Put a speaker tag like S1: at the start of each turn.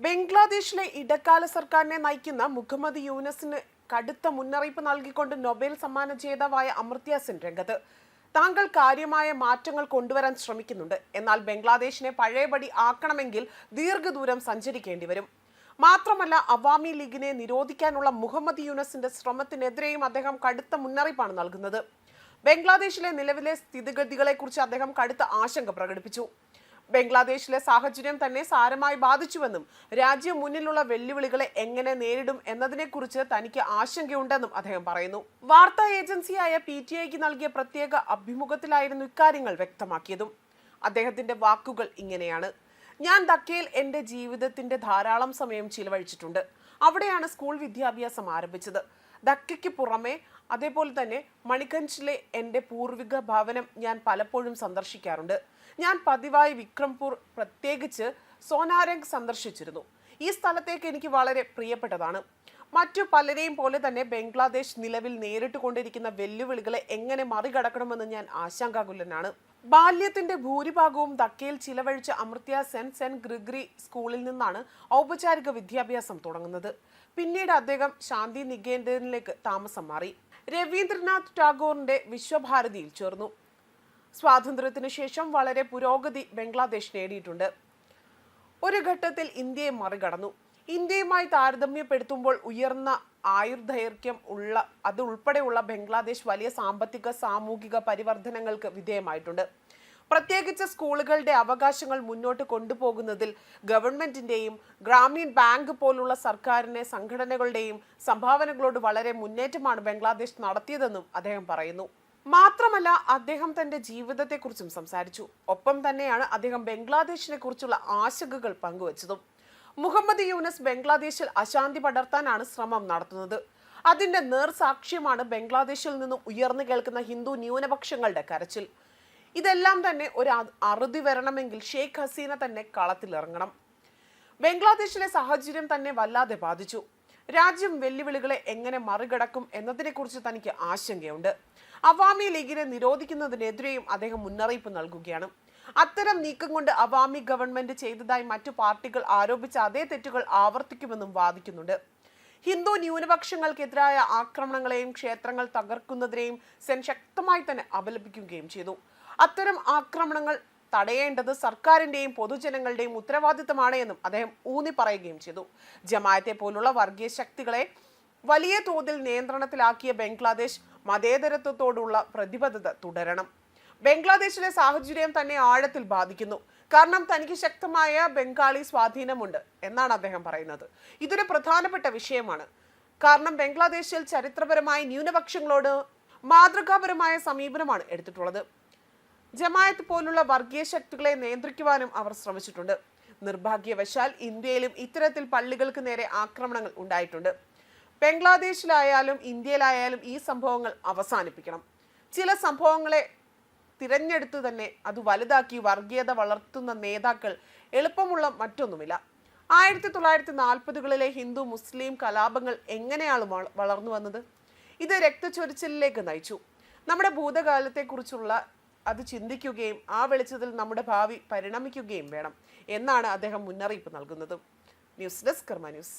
S1: ബംഗ്ലാദേശിലെ ഇടക്കാല സർക്കാരിനെ നയിക്കുന്ന മുഹമ്മദ് യൂനസിന് കടുത്ത മുന്നറിയിപ്പ് നൽകിക്കൊണ്ട് നൊബേൽ സമ്മാന ജേതാവായ അമർത്യ സെൻ രംഗത്ത്. താങ്കൾ കാര്യമായ മാറ്റങ്ങൾ കൊണ്ടുവരാൻ ശ്രമിക്കുന്നുണ്ട്, എന്നാൽ ബംഗ്ലാദേശിനെ പഴയപടി ആക്കണമെങ്കിൽ ദീർഘദൂരം സഞ്ചരിക്കേണ്ടി വരും. മാത്രമല്ല, അവാമി ലീഗിനെ നിരോധിക്കാനുള്ള മുഹമ്മദ് യൂനസിന്റെ ശ്രമത്തിനെതിരെയും അദ്ദേഹം കടുത്ത മുന്നറിയിപ്പാണ് നൽകുന്നത്. ബംഗ്ലാദേശിലെ നിലവിലെ സ്ഥിതിഗതികളെക്കുറിച്ച് അദ്ദേഹം കടുത്ത ആശങ്ക പ്രകടിപ്പിച്ചു. ബംഗ്ലാദേശിലെ സാഹചര്യം തന്നെ സാരമായി ബാധിച്ചുവെന്നും രാജ്യം മുന്നിലുള്ള വെല്ലുവിളികളെ എങ്ങനെ നേരിടും എന്നതിനെക്കുറിച്ച് തനിക്ക് ആശങ്കയുണ്ടെന്നും അദ്ദേഹം പറയുന്നു. വാർത്താ ഏജൻസിയായ PTIക്ക് നൽകിയ പ്രത്യേക അഭിമുഖത്തിലായിരുന്നു ഇക്കാര്യങ്ങൾ വ്യക്തമാക്കിയതും. അദ്ദേഹത്തിന്റെ വാക്കുകൾ ഇങ്ങനെയാണ്: ഞാൻ ധക്കയിൽ എൻ്റെ ജീവിതത്തിന്റെ ധാരാളം സമയം ചിലവഴിച്ചിട്ടുണ്ട്. അവിടെയാണ് സ്കൂൾ വിദ്യാഭ്യാസം ആരംഭിച്ചത്. ധക്കയ്ക്ക് പുറമെ അതേപോലെ തന്നെ മണികഞ്ചിലെ എൻ്റെ പൂർവിക ഭവനം ഞാൻ പലപ്പോഴും സന്ദർശിക്കാറുണ്ട്. ഞാൻ പതിവായി വിക്രംപൂർ, പ്രത്യേകിച്ച് സോനാരംഗ് സന്ദർശിച്ചിരുന്നു. ഈ സ്ഥലത്തേക്ക് എനിക്ക് വളരെ പ്രിയപ്പെട്ടതാണ്. മറ്റു പലരെയും പോലെ തന്നെ ബംഗ്ലാദേശ് നിലവിൽ നേരിട്ടുകൊണ്ടിരിക്കുന്ന വെല്ലുവിളികളെ എങ്ങനെ മറികടക്കണമെന്ന് ഞാൻ ആശങ്കാകുലനാണ്. ബാല്യത്തിന്റെ ഭൂരിഭാഗവും ധക്കയിൽ ചിലവഴിച്ച അമർത്യ സെൻ സെന്റ് ഗ്രിഗറി സ്കൂളിൽ നിന്നാണ് ഔപചാരിക വിദ്യാഭ്യാസം തുടങ്ങുന്നത്. പിന്നീട് അദ്ദേഹം ശാന്തി നികേതനിലേക്ക് താമസം മാറി. രവീന്ദ്രനാഥ് ടാഗോറിന്റെ വിശ്വഭാരതിയിൽ ചേർന്നു. സ്വാതന്ത്ര്യത്തിനു ശേഷം വളരെ പുരോഗതി ബംഗ്ലാദേശ് നേടിയിട്ടുണ്ട്. ഒരു ഘട്ടത്തിൽ ഇന്ത്യയെ മറികടന്നു. ഇന്ത്യയുമായി താരതമ്യപ്പെടുത്തുമ്പോൾ ഉയർന്ന ആയുർദൈർഘ്യം ഉൾപ്പെടെയുള്ള ബംഗ്ലാദേശ് വലിയ സാമ്പത്തിക സാമൂഹിക പരിവർത്തനങ്ങൾക്ക് വിധേയമായിട്ടുണ്ട്. പ്രത്യേകിച്ച് സ്കൂളുകളുടെ അവകാശങ്ങൾ മുന്നോട്ട് കൊണ്ടുപോകുന്നതിൽ ഗവൺമെന്റിന്റെയും ഗ്രാമീൺ ബാങ്ക് പോലുള്ള സർക്കാരിന്റെ സംഘടനകളുടെയും സംഭാവനകളോട് വളരെ മുന്നേറ്റമാണ് ബംഗ്ലാദേശ് നടത്തിയതെന്നും അദ്ദേഹം പറയുന്നു. മാത്രമല്ല, അദ്ദേഹം തന്റെ ജീവിതത്തെക്കുറിച്ചും സംസാരിച്ചു. ഒപ്പം തന്നെയാണ് അദ്ദേഹം ബംഗ്ലാദേശിനെ കുറിച്ചുള്ള ആശങ്കകൾ പങ്കുവച്ചതും. മുഹമ്മദ് യൂനസ് ബംഗ്ലാദേശിൽ അശാന്തി പടർത്താനാണ് ശ്രമം നടത്തുന്നത്. അതിന്റെ നേർസാക്ഷ്യമാണ് ബംഗ്ലാദേശിൽ നിന്നും ഉയർന്നു കേൾക്കുന്ന ഹിന്ദു ന്യൂനപക്ഷങ്ങളുടെ കരച്ചിൽ. ഇതെല്ലാം തന്നെ ഒരു അറുതി വരണമെങ്കിൽ ഷെയ്ഖ് ഹസീന തന്നെ കളത്തിലിറങ്ങണം. ബംഗ്ലാദേശിലെ സാഹചര്യം തന്നെ വല്ലാതെ ബാധിച്ചു. രാജ്യം വെല്ലുവിളികളെ എങ്ങനെ മറികടക്കും എന്നതിനെക്കുറിച്ച് തനിക്ക് ആശങ്കയുണ്ട്. അവാമി ലീഗിനെ നിരോധിക്കുന്നതിനെതിരെയും അദ്ദേഹം മുന്നറിയിപ്പ് നൽകുകയാണ്. അത്തരം നീക്കം കൊണ്ട് അവാമി ഗവൺമെന്റ് ചെയ്തതായി മറ്റു പാർട്ടികൾ ആരോപിച്ച അതേ തെറ്റുകൾ ആവർത്തിക്കുമെന്നും വാദിക്കുന്നുണ്ട്. ഹിന്ദു ന്യൂനപക്ഷങ്ങൾക്കെതിരായ ആക്രമണങ്ങളെയും ക്ഷേത്രങ്ങൾ തകർക്കുന്നതിനെയും സെൻ ശക്തമായി തന്നെ അപലപിക്കുകയും ചെയ്തു. അത്തരം ആക്രമണങ്ങൾ തടയേണ്ടത് സർക്കാരിന്റെയും പൊതുജനങ്ങളുടെയും ഉത്തരവാദിത്തമാണ് എന്നും അദ്ദേഹം ഊന്നി പറയുകയും ചെയ്തു. ജമാഅത്തെ പോലുള്ള വർഗീയ ശക്തികളെ വലിയ തോതിൽ നിയന്ത്രണത്തിലാക്കിയ ബംഗ്ലാദേശ് മതേതരത്വത്തോടുള്ള പ്രതിബദ്ധത തുടരണം. ബംഗ്ലാദേശിലെ സാഹചര്യം തന്നെ ആഴത്തിൽ ബാധിക്കുന്നു. കാരണം തനിക്ക് ശക്തമായ ബംഗാളി സ്വാധീനമുണ്ട് എന്നാണ് അദ്ദേഹം പറയുന്നത്. ഇതൊരു പ്രധാനപ്പെട്ട വിഷയമാണ്. കാരണം ബംഗ്ലാദേശിൽ ചരിത്രപരമായി ന്യൂനപക്ഷങ്ങളോട് മാതൃകാപരമായ സമീപനമാണ് എടുത്തിട്ടുള്ളത്. ജമാഅത്ത് പോലുള്ള വർഗീയ ശക്തികളെ നിയന്ത്രിക്കുവാനും അവർ ശ്രമിച്ചിട്ടുണ്ട്. നിർഭാഗ്യവശാൽ ഇന്ത്യയിലും ഇത്തരത്തിൽ പള്ളികൾക്ക് നേരെ ആക്രമണങ്ങൾ ഉണ്ടായിട്ടുണ്ട്. ബംഗ്ലാദേശിലായാലും ഇന്ത്യയിലായാലും ഈ സംഭവങ്ങൾ അവസാനിപ്പിക്കണം. ചില സംഭവങ്ങളെ തിരഞ്ഞെടുത്തു തന്നെ അത് വലുതാക്കി വർഗീയത വളർത്തുന്ന നേതാക്കൾ എളുപ്പമുള്ള മറ്റൊന്നുമില്ല. 1940കളിലെ ഹിന്ദു മുസ്ലിം കലാപങ്ങൾ എങ്ങനെയാണ് വളർന്നു വന്നത്? ഇത് രക്തച്ചൊരിച്ചിലേക്ക് നയിച്ചു. നമ്മുടെ ഭൂതകാലത്തെക്കുറിച്ചുള്ള അത് ചിന്തിക്കുകയും ആ വെളിച്ചത്തിൽ നമ്മുടെ ഭാവി പരിണമിക്കുകയും വേണം എന്നാണ് അദ്ദേഹം മുന്നറിയിപ്പ് നൽകുന്നത്. ന്യൂസ് ഡെസ്ക് കർമ്മ ന്യൂസ്.